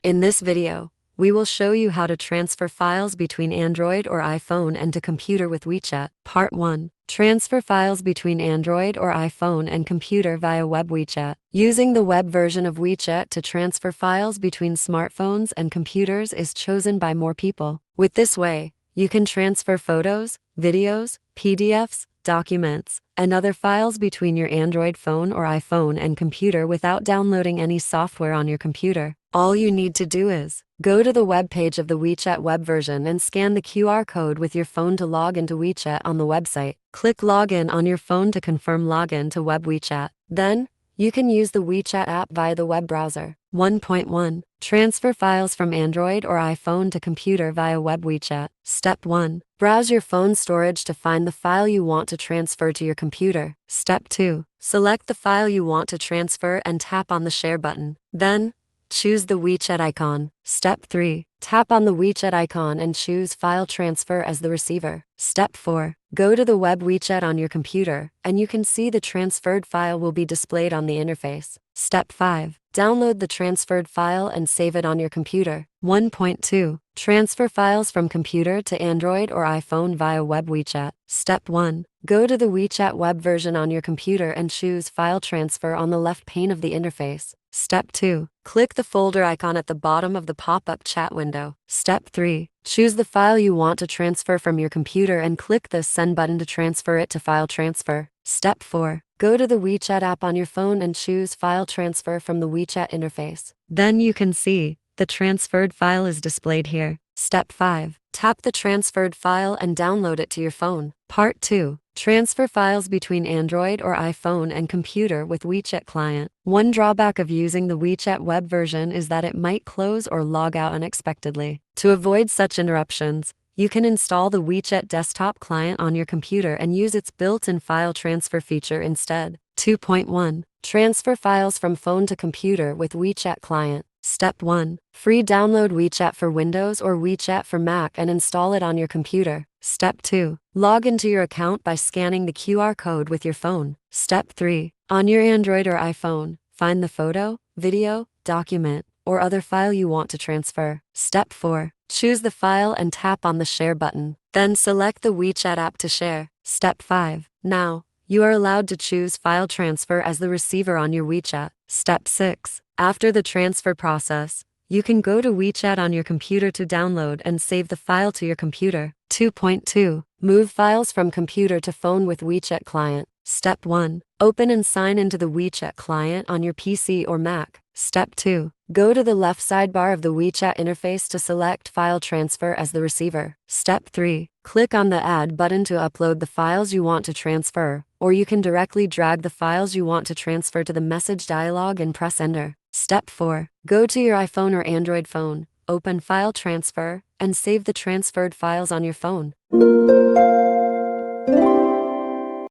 In this video, we will show you how to transfer files between Android or iPhone and to computer with WeChat. Part 1. Transfer files between Android or iPhone and computer via Web WeChat. Using the web version of WeChat to transfer files between smartphones and computers is chosen by more people. With this way, you can transfer photos, videos, PDFs, documents, and other files between your Android phone or iPhone and computer without downloading any software on your computer. All you need to do is go to the web page of the WeChat web version and scan the QR code with your phone to log into WeChat on the website. Click Login on your phone to confirm login to Web WeChat. Then, you can use the WeChat app via the web browser. 1.1. Transfer files from Android or iPhone to computer via Web WeChat. Step 1. Browse your phone storage to find the file you want to transfer to your computer. Step 2. Select the file you want to transfer and tap on the Share button. Then, choose the WeChat icon. Step 3. Tap on the WeChat icon and choose File Transfer as the receiver. Step 4. Go to the Web WeChat on your computer, and you can see the transferred file will be displayed on the interface. Step 5. Download the transferred file and save it on your computer. 1.2. Transfer files from computer to Android or iPhone via Web WeChat. Step 1. Go to the WeChat web version on your computer and choose File Transfer on the left pane of the interface. Step 2. Click the folder icon at the bottom of the pop-up chat window. Step 3. Choose the file you want to transfer from your computer and click the Send button to transfer it to File Transfer. Step 4. Go to the WeChat app on your phone and choose File Transfer from the WeChat interface. Then you can see the transferred file is displayed here. Step 5. Tap the transferred file and download it to your phone. Part 2. Transfer files between Android or iPhone and computer with WeChat Client. One drawback of using the WeChat web version is that it might close or log out unexpectedly. To avoid such interruptions, you can install the WeChat desktop client on your computer and use its built-in file transfer feature instead. 2.1. Transfer files from phone to computer with WeChat Client. Step 1. Free download WeChat for Windows or WeChat for Mac and install it on your computer. Step 2. Log into your account by scanning the QR code with your phone. Step 3. On your Android or iPhone, find the photo, video, document, or other file you want to transfer. Step 4. Choose the file and tap on the Share button. Then select the WeChat app to share. Step 5. Now, you are allowed to choose File Transfer as the receiver on your WeChat. Step 6. After the transfer process, you can go to WeChat on your computer to download and save the file to your computer. 2.2. Move files from computer to phone with WeChat Client. Step 1. Open and sign into the WeChat Client on your PC or Mac. Step 2. Go to the left sidebar of the WeChat interface to select File Transfer as the receiver. Step 3. Click on the Add button to upload the files you want to transfer, or you can directly drag the files you want to transfer to the message dialog and press Enter. Step 4. Go to your iPhone or Android phone, open File Transfer, and save the transferred files on your phone.